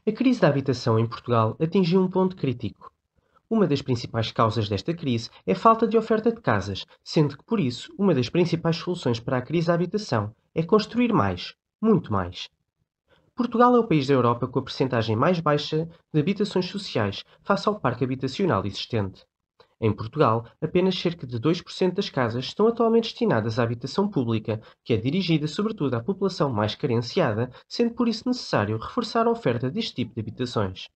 A crise da habitação em Portugal atingiu um ponto crítico. Uma das principais causas desta crise é a falta de oferta de casas, sendo que, por isso, uma das principais soluções para a crise da habitação é construir mais, muito mais. Portugal é o país da Europa com a percentagem mais baixa de habitações sociais face ao parque habitacional existente. Em Portugal, apenas cerca de 2% das casas estão atualmente destinadas à habitação pública, que é dirigida sobretudo à população mais carenciada, sendo por isso necessário reforçar a oferta deste tipo de habitações.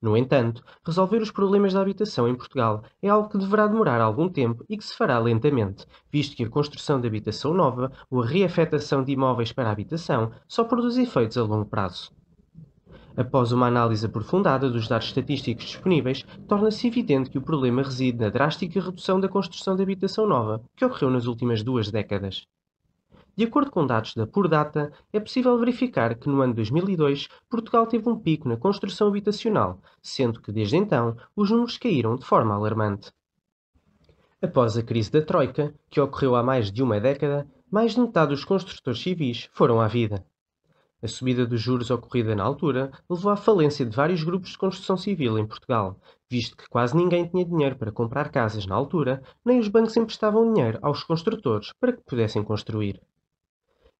No entanto, resolver os problemas da habitação em Portugal é algo que deverá demorar algum tempo e que se fará lentamente, visto que a construção de habitação nova ou a reafetação de imóveis para a habitação só produz efeitos a longo prazo. Após uma análise aprofundada dos dados estatísticos disponíveis, torna-se evidente que o problema reside na drástica redução da construção de habitação nova, que ocorreu nas últimas 2 décadas. De acordo com dados da Pordata, é possível verificar que no ano 2002 Portugal teve um pico na construção habitacional, sendo que desde então os números caíram de forma alarmante. Após a crise da Troika, que ocorreu há mais de uma década, mais de metade dos construtores civis foram à vida. A subida dos juros ocorrida na altura levou à falência de vários grupos de construção civil em Portugal, visto que quase ninguém tinha dinheiro para comprar casas na altura, nem os bancos emprestavam dinheiro aos construtores para que pudessem construir.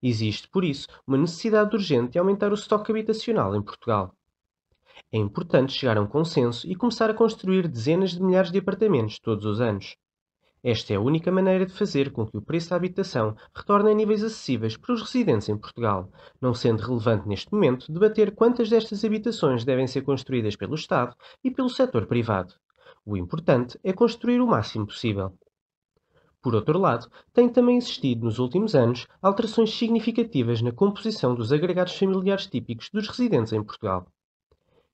Existe, por isso, uma necessidade urgente de aumentar o estoque habitacional em Portugal. É importante chegar a um consenso e começar a construir dezenas de milhares de apartamentos todos os anos. Esta é a única maneira de fazer com que o preço da habitação retorne a níveis acessíveis para os residentes em Portugal, não sendo relevante neste momento debater quantas destas habitações devem ser construídas pelo Estado e pelo setor privado. O importante é construir o máximo possível. Por outro lado, tem também existido nos últimos anos alterações significativas na composição dos agregados familiares típicos dos residentes em Portugal.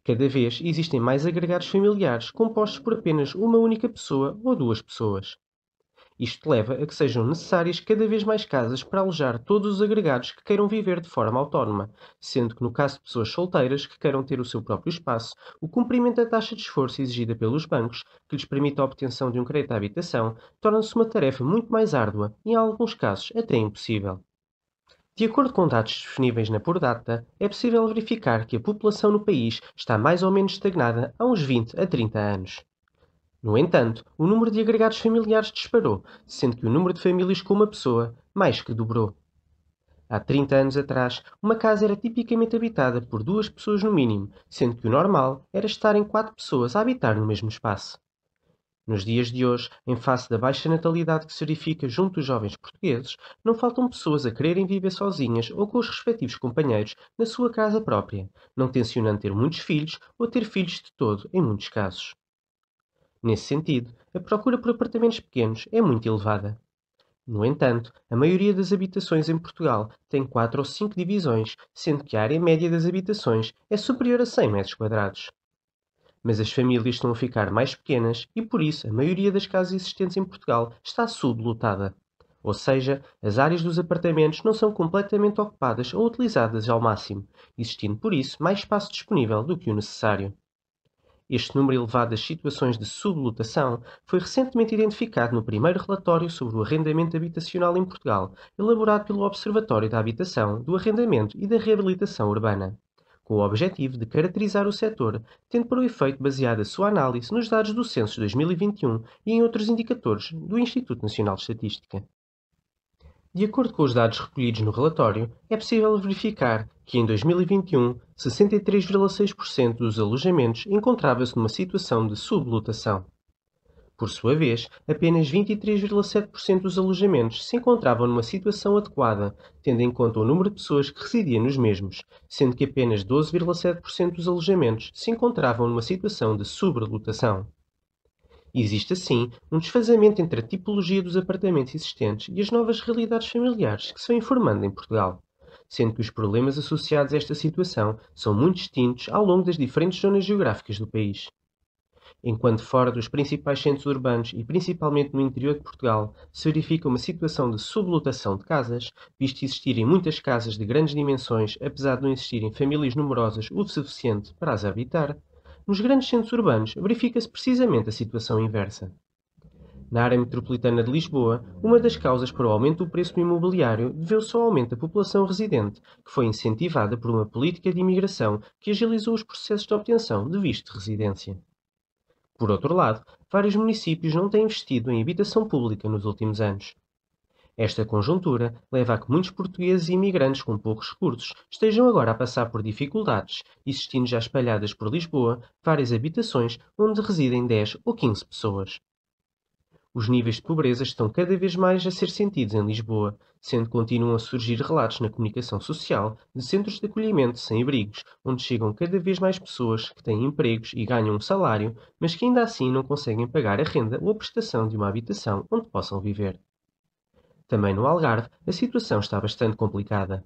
Cada vez existem mais agregados familiares compostos por apenas uma única pessoa ou duas pessoas. Isto leva a que sejam necessárias cada vez mais casas para alojar todos os agregados que queiram viver de forma autónoma, sendo que no caso de pessoas solteiras que queiram ter o seu próprio espaço, o cumprimento da taxa de esforço exigida pelos bancos, que lhes permite a obtenção de um crédito à habitação, torna-se uma tarefa muito mais árdua e, em alguns casos, até impossível. De acordo com dados disponíveis na Pordata, é possível verificar que a população no país está mais ou menos estagnada há uns 20 a 30 anos. No entanto, o número de agregados familiares disparou, sendo que o número de famílias com uma pessoa mais que dobrou. Há 30 anos atrás, uma casa era tipicamente habitada por duas pessoas no mínimo, sendo que o normal era estarem 4 pessoas a habitar no mesmo espaço. Nos dias de hoje, em face da baixa natalidade que se verifica junto dos jovens portugueses, não faltam pessoas a quererem viver sozinhas ou com os respectivos companheiros na sua casa própria, não tencionando ter muitos filhos ou ter filhos de todo, em muitos casos. Nesse sentido, a procura por apartamentos pequenos é muito elevada. No entanto, a maioria das habitações em Portugal tem 4 ou 5 divisões, sendo que a área média das habitações é superior a 100 metros quadrados. Mas as famílias estão a ficar mais pequenas e, por isso, a maioria das casas existentes em Portugal está sublotada. Ou seja, as áreas dos apartamentos não são completamente ocupadas ou utilizadas ao máximo, existindo, por isso, mais espaço disponível do que o necessário. Este número elevado das situações de sublotação foi recentemente identificado no primeiro relatório sobre o arrendamento habitacional em Portugal, elaborado pelo Observatório da Habitação, do Arrendamento e da Reabilitação Urbana, com o objetivo de caracterizar o setor, tendo por efeito baseado a sua análise nos dados do Censo 2021 e em outros indicadores do Instituto Nacional de Estatística. De acordo com os dados recolhidos no relatório, é possível verificar que em 2021, 63,6% dos alojamentos encontrava-se numa situação de sublotação. Por sua vez, apenas 23,7% dos alojamentos se encontravam numa situação adequada, tendo em conta o número de pessoas que residiam nos mesmos, sendo que apenas 12,7% dos alojamentos se encontravam numa situação de sobrelotação. Existe, assim, um desfazamento entre a tipologia dos apartamentos existentes e as novas realidades familiares que se vêm formando em Portugal, sendo que os problemas associados a esta situação são muito distintos ao longo das diferentes zonas geográficas do país. Enquanto fora dos principais centros urbanos e principalmente no interior de Portugal se verifica uma situação de sublotação de casas, visto existirem muitas casas de grandes dimensões apesar de não existirem famílias numerosas o suficiente para as habitar, nos grandes centros urbanos verifica-se precisamente a situação inversa. Na área metropolitana de Lisboa, uma das causas para o aumento do preço do imobiliário deveu-se ao aumento da população residente, que foi incentivada por uma política de imigração que agilizou os processos de obtenção de visto de residência. Por outro lado, vários municípios não têm investido em habitação pública nos últimos anos. Esta conjuntura leva a que muitos portugueses e imigrantes com poucos recursos estejam agora a passar por dificuldades, existindo já espalhadas por Lisboa várias habitações onde residem 10 ou 15 pessoas. Os níveis de pobreza estão cada vez mais a ser sentidos em Lisboa, sendo que continuam a surgir relatos na comunicação social de centros de acolhimento sem abrigos, onde chegam cada vez mais pessoas que têm empregos e ganham um salário, mas que ainda assim não conseguem pagar a renda ou a prestação de uma habitação onde possam viver. Também no Algarve, a situação está bastante complicada.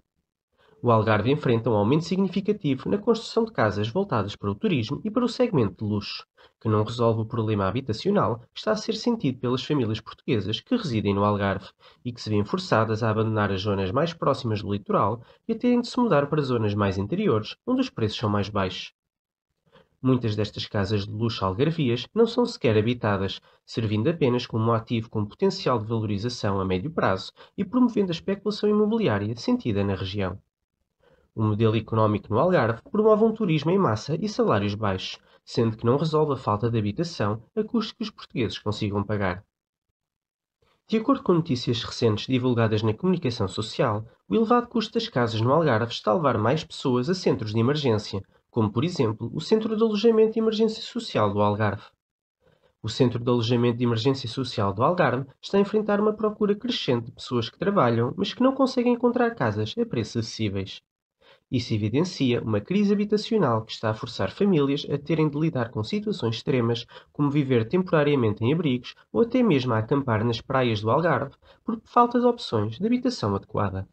O Algarve enfrenta um aumento significativo na construção de casas voltadas para o turismo e para o segmento de luxo, que não resolve o problema habitacional que está a ser sentido pelas famílias portuguesas que residem no Algarve e que se veem forçadas a abandonar as zonas mais próximas do litoral e a terem de se mudar para zonas mais interiores, onde os preços são mais baixos. Muitas destas casas de luxo algarvias não são sequer habitadas, servindo apenas como um ativo com potencial de valorização a médio prazo e promovendo a especulação imobiliária sentida na região. O modelo económico no Algarve promove um turismo em massa e salários baixos, sendo que não resolve a falta de habitação a custos que os portugueses consigam pagar. De acordo com notícias recentes divulgadas na comunicação social, o elevado custo das casas no Algarve está a levar mais pessoas a centros de emergência, como por exemplo o Centro de Alojamento de Emergência Social do Algarve. O Centro de Alojamento de Emergência Social do Algarve está a enfrentar uma procura crescente de pessoas que trabalham, mas que não conseguem encontrar casas a preços acessíveis. Isso evidencia uma crise habitacional que está a forçar famílias a terem de lidar com situações extremas, como viver temporariamente em abrigos ou até mesmo a acampar nas praias do Algarve por falta de opções de habitação adequada.